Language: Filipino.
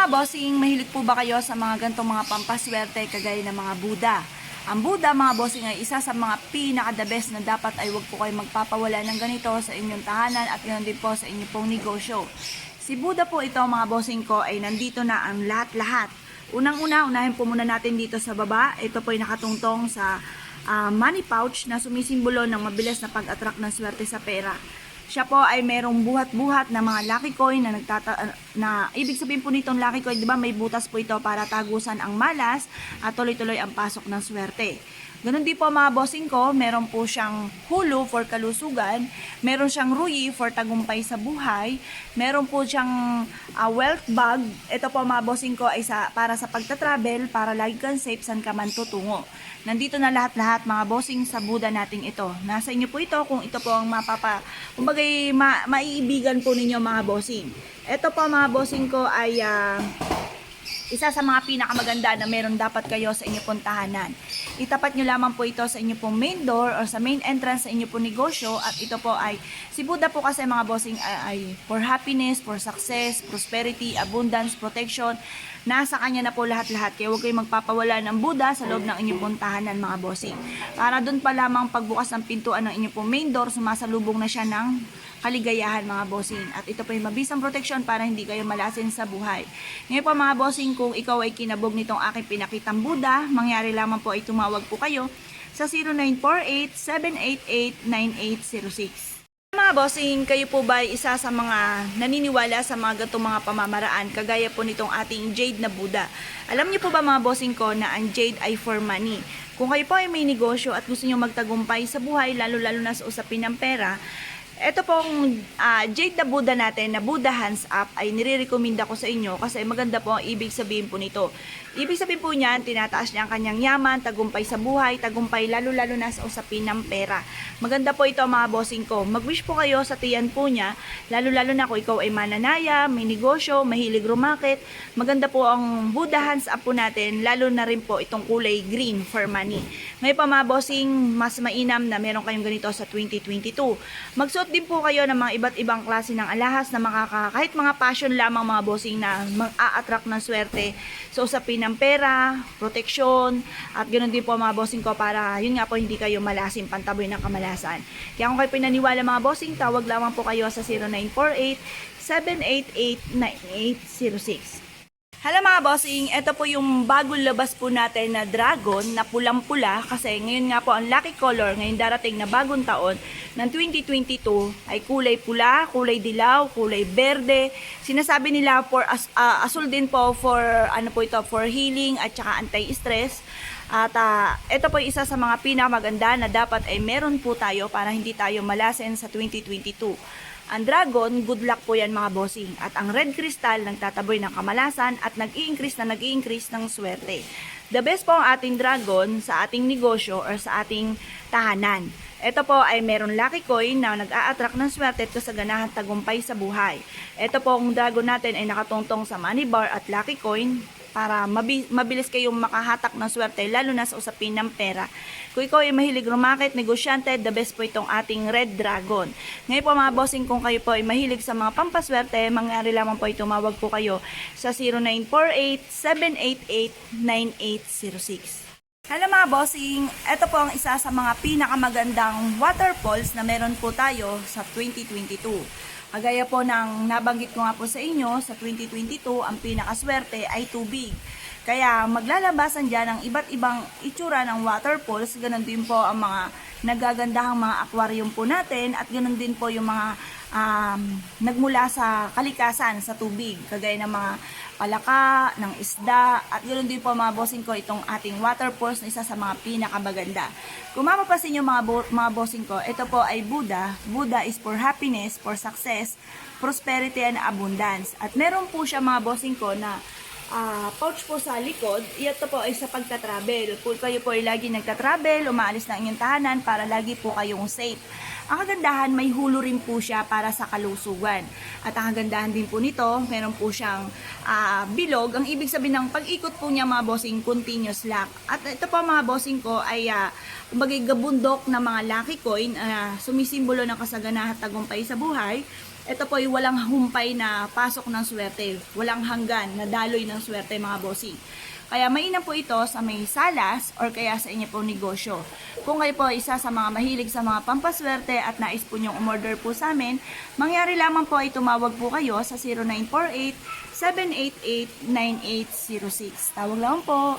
mga bossing, mahilig po ba kayo sa mga gantong mga pampaswerte kagaya ng mga Buddha? Ang Buddha mga bossing ay isa sa mga pinaka-the best na dapat ay huwag po kayo magpapawala ng ganito sa inyong tahanan at ganoon din po sa inyong pong negosyo. Si Buddha po ito mga bossing ko ay nandito na ang lahat-lahat. Unang-una, unahin po muna natin dito sa baba. Ito po ay nakatungtong sa money pouch na sumisimbolo ng mabilis na pag-attract ng swerte sa pera. Siya po ay merong buhat-buhat na mga lucky coin na ibig sabihin po nitong lucky coin, di ba may butas po ito para tagusan ang malas at tuloy-tuloy ang pasok ng swerte. Ganun din po mga bossing ko, meron po siyang hulu for kalusugan, meron siyang ruyi for tagumpay sa buhay, meron po siyang wealth bag. Ito po mga bossing ko ay para sa pagta-travel, para lagi kang safe saan ka man tutungo. Nandito na lahat-lahat mga bossing sa Buddha nating ito. Nasa inyo po ito kung ito po ang kumbagay maiibigan po ninyo mga bossing. Ito po mga bossing ko ay isa sa mga pinakamaganda na meron dapat kayo sa inyo pong tahanan. Itapat nyo lamang po ito sa inyo pong main door or sa main entrance sa inyo pong negosyo at ito po ay, si Buddha po kasi mga bossing ay for happiness, for success, prosperity, abundance, protection. Nasa kanya na po lahat-lahat. Kaya huwag kayong magpapawala ng Buddha sa loob ng inyong pong tahanan mga bossing. Para doon pa lamang pagbukas ng pintuan ng inyong pong main door, sumasalubong na siya ng kaligayahan mga bossing. At ito po yung mabisang protection para hindi kayo malasin sa buhay. Ngayon po mga bossing, kung ikaw ay kinabog nitong aking pinakitang Buddha, mangyari lamang po ay tumawag po kayo sa 0948-788-9806. Mga bossing, kayo po ba ay isa sa mga naniniwala sa mga gatong mga pamamaraan kagaya po nitong ating Jade na Buddha? Alam niyo po ba mga bossing ko na ang Jade ay for money? Kung kayo po ay may negosyo at gusto niyo magtagumpay sa buhay, lalo-lalo na sa usapin ng pera, ito pong Jade na Buddha natin na Buddha Hands Up ay nire-recommenda ko sa inyo kasi maganda po ang ibig sabihin po nito. Ibig sabihin po niyan, tinataas niya ang kanyang yaman, tagumpay sa buhay, tagumpay lalo-lalo na sa usapin ng pera. Maganda po ito mga bossing ko. Mag-wish po kayo sa tiyan po niya, lalo-lalo na kung ikaw ay mananaya, may negosyo, mahilig rumakit. Maganda po ang Buddha Hands Up po natin, lalo na rin po itong kulay green for money. Ngayon pa mga bossing, mas mainam na meron kayong ganito sa 2022. Magsuot din po kayo ng mga iba't ibang klase ng alahas na kahit mga passion lamang mga bossing na mag-a-attract ng swerte sa usapin ng pera, proteksyon, at ganoon din po mga bossing ko para yun nga po hindi kayo malasin, pantaboy ng kamalasan. Kaya kung kayo pinaniwala mga bossing, tawag lamang po kayo sa 0948-788-9806. Hello mga bossing, ito po yung bagong labas po natin na dragon na pulang-pula kasi ngayon nga po ang lucky color, ngayon darating na bagong taon ng 2022 ay kulay pula, kulay dilaw, kulay berde. Sinasabi nila for asul din po for ano po ito, for healing at saka anti-stress. At ito po isa sa mga pinakamaganda na dapat ay meron po tayo para hindi tayo malasin sa 2022. Ang dragon, good luck po yan mga bossing. At ang red crystal, nagtataboy ng kamalasan at nag-i-increase ng swerte. The best po ang ating dragon sa ating negosyo or sa ating tahanan. Ito po ay meron lucky coin na nag-a-attract ng swerte at kasaganahan tagumpay sa buhay. Ito po ang dragon natin ay nakatungtong sa money bar at lucky coin para mabilis kayong makahatak ng swerte lalo na sa usapin ng pera. Kung ikaw ay mahilig rumakit, negosyante, the best po itong ating red dragon. Ngayon po mga bossing, kung kayo po ay mahilig sa mga pampaswerte, mangyari lamang po ay tumawag po kayo sa 0948-788-9806. Hello mga bossing, ito po ang isa sa mga pinakamagandang waterfalls na meron po tayo sa 2022. Kagaya po ng nabanggit ko nga po sa inyo, sa 2022, ang pinakaswerte ay tubig. Kaya maglalabasan dyan ang iba't ibang itsura ng waterfalls, ganun din po ang mga nagagandahang mga aquarium po natin at ganun din po yung mga nagmula sa kalikasan sa tubig, kagaya ng mga palaka, ng isda, at ganoon din po mga bossing ko itong ating waterfalls na isa sa mga pinakamaganda. Kung mapapasin nyo mga bossing ko, ito po ay Buddha. Buddha is for happiness, for success, prosperity, and abundance. At meron po siya mga bossing ko na pouch po sa likod. Ito po ay sa pagta-travel. Kung kayo po ay lagi nagta-travel, umaalis ng inyong tahanan para lagi po kayong safe. Ang kagandahan, may hulo rin po siya para sa kalusugan. At ang kagandahan din po nito, meron po siyang bilog. Ang ibig sabihin ng pag-ikot po niya mga bossing, continuous lock. At ito po mga bossing ko ay kumbaga gabundok na mga lucky coin, sumisimbolo ng kasaganahan at tagumpay sa buhay. Ito po ay walang humpay na pasok ng swerte, walang hanggan na daloy ng swerte mga bossing. Kaya mainam po ito sa may salas or kaya sa inyo po negosyo. Kung kayo po isa sa mga mahilig sa mga pampaswerte at nais po niyong umorder po sa amin, mangyari lamang po ay tumawag po kayo sa 0948-788-9806. Tawag lang po.